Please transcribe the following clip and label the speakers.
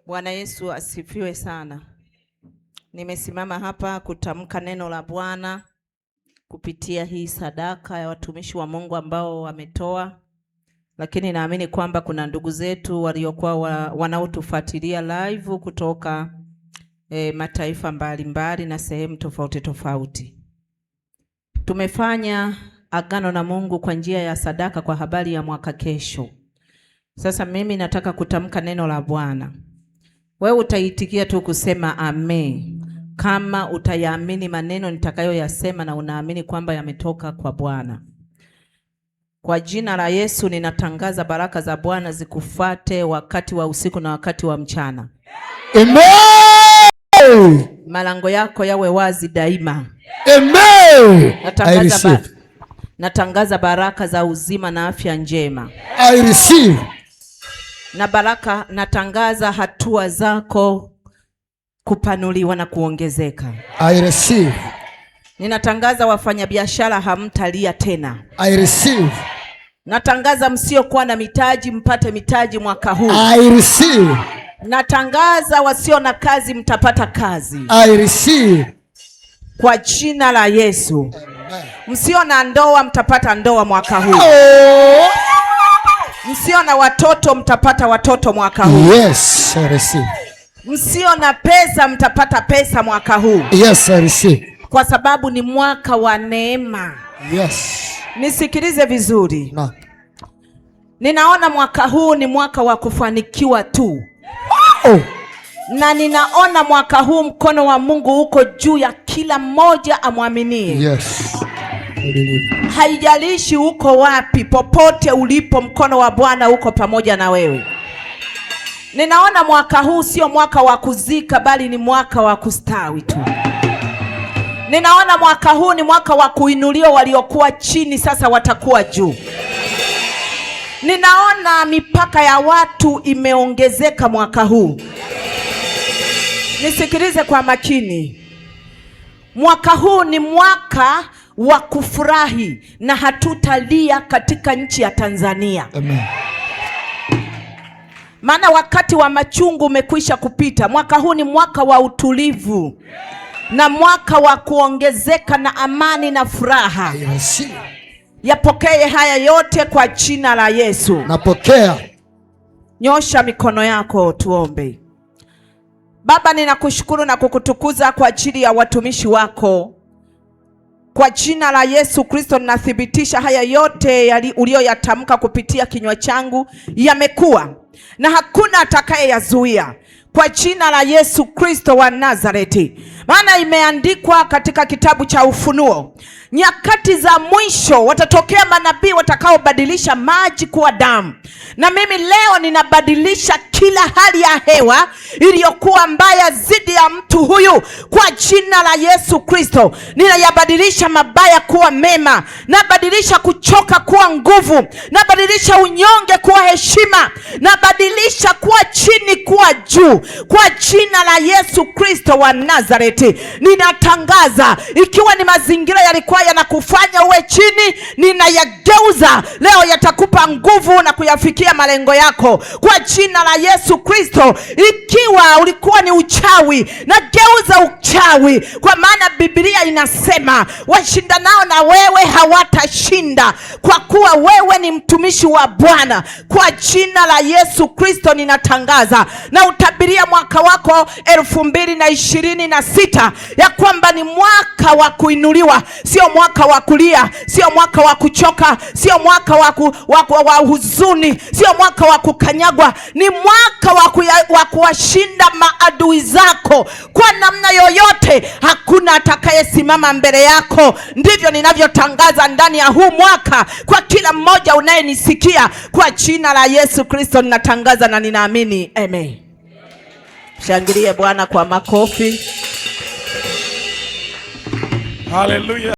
Speaker 1: Bwana Yesu asifiwe sana. Nimesimama hapa kutamka neno la Bwana kupitia hii sadaka ya watumishi wa Mungu ambao wametoa, lakini naamini kwamba kuna ndugu zetu waliokuwa wanaotufuatilia live kutoka mataifa mbalimbali na sehemu tofauti tofauti. Tumefanya agano na Mungu kwa njia ya sadaka kwa habari ya mwaka kesho. Sasa mimi nataka kutamka neno la Bwana. Wewe utaitikia tu kusema amen kama utayaamini maneno nitakayoyasema na unaamini kwamba yametoka kwa Bwana. Kwa jina la Yesu ninatangaza baraka za Bwana zikufuate wakati wa usiku na wakati wa mchana. Amen. Malango yako yawe wazi daima.
Speaker 2: Amen.
Speaker 1: Natangaza baraka za uzima na afya njema.
Speaker 2: I receive.
Speaker 1: Na baraka natangaza hatua zako kupanuliwa na kuongezeka.
Speaker 2: I receive.
Speaker 1: Ninatangaza wafanyabiashara hamtalia tena.
Speaker 2: I receive.
Speaker 1: Natangaza msiokuwa na mitaji mpate mitaji mwaka huu.
Speaker 2: I receive.
Speaker 1: Natangaza wasio na kazi mtapata kazi.
Speaker 2: I receive.
Speaker 1: Kwa jina la Yesu. Msio na ndoa mtapata ndoa mwaka huu.
Speaker 2: Oh.
Speaker 1: Msio na watoto mtapata watoto mwaka huu.
Speaker 2: Yes, I receive.
Speaker 1: Msio na pesa mtapata pesa mwaka huu.
Speaker 2: Yes, I receive.
Speaker 1: Kwa sababu ni mwaka wa neema.
Speaker 2: Yes.
Speaker 1: Nisikilize vizuri.
Speaker 2: No.
Speaker 1: Ninaona mwaka huu ni mwaka wa kufanikiwa tu.
Speaker 2: Oh.
Speaker 1: Na ninaona mwaka huu mkono wa Mungu uko juu ya kila mmoja amwaminie.
Speaker 2: Yes.
Speaker 1: Haijalishi uko wapi, popote ulipo mkono wa Bwana uko pamoja na wewe. Ninaona mwaka huu sio mwaka wa kuzika bali ni mwaka wa kustawi tu. Ninaona mwaka huu ni mwaka wa kuinuliwa, waliokuwa chini sasa watakuwa juu. Ninaona mipaka ya watu imeongezeka mwaka huu. Nisikilize kwa makini. Mwaka huu ni mwaka wa kufurahi na hatutalia katika nchi ya Tanzania.
Speaker 2: Amen.
Speaker 1: Maana wakati wa machungu umekwisha kupita. Mwaka huu ni mwaka wa utulivu na mwaka wa kuongezeka na amani na furaha. Yapokee haya yote kwa jina la Yesu.
Speaker 2: Napokea.
Speaker 1: Nyosha mikono yako tuombe. Baba, ninakushukuru na kukutukuza kwa ajili ya watumishi wako. Kwa jina la Yesu Kristo ninathibitisha haya yote uliyoyatamka kupitia kinywa changu yamekuwa na hakuna atakayeyazuia. Kwa jina la Yesu Kristo wa Nazareti. Maana imeandikwa katika kitabu cha Ufunuo, nyakati za mwisho watatokea manabii watakaobadilisha maji kuwa damu. Na mimi leo ninabadilisha kila hali ya hewa iliyokuwa mbaya zidi ya mtu huyu kwa jina la Yesu Kristo. Ninayabadilisha mabaya kuwa mema, nabadilisha kuchoka kuwa nguvu, nabadilisha unyonge kuwa heshima, nabadilisha kuwa chini kuwa juu kwa jina la Yesu Kristo wa Nazareti. Ninatangaza ikiwa ni mazingira yalikuwa yanakufanya uwe chini, ninayageuza leo, yatakupa nguvu na kuyafikia malengo yako kwa jina la Yesu Kristo. Ikiwa ulikuwa ni uchawi, nageuza uchawi, kwa maana Biblia inasema washindanao na wewe hawatashinda, kwa kuwa wewe ni mtumishi wa Bwana. Kwa jina la Yesu Kristo ninatangaza na utabiria mwaka wako 2026 ya kwamba ni mwaka wa kuinuliwa, sio mwaka wa kulia, sio mwaka wa kuchoka, sio mwaka wa huzuni, sio mwaka wa kukanyagwa. Ni mwaka wa kuwashinda maadui zako kwa namna yoyote. Hakuna atakayesimama mbele yako. Ndivyo ninavyotangaza ndani ya huu mwaka kwa kila mmoja unayenisikia. Kwa jina la Yesu Kristo ninatangaza na ninaamini. Amen. Shangilie Bwana kwa makofi.
Speaker 3: Hallelujah.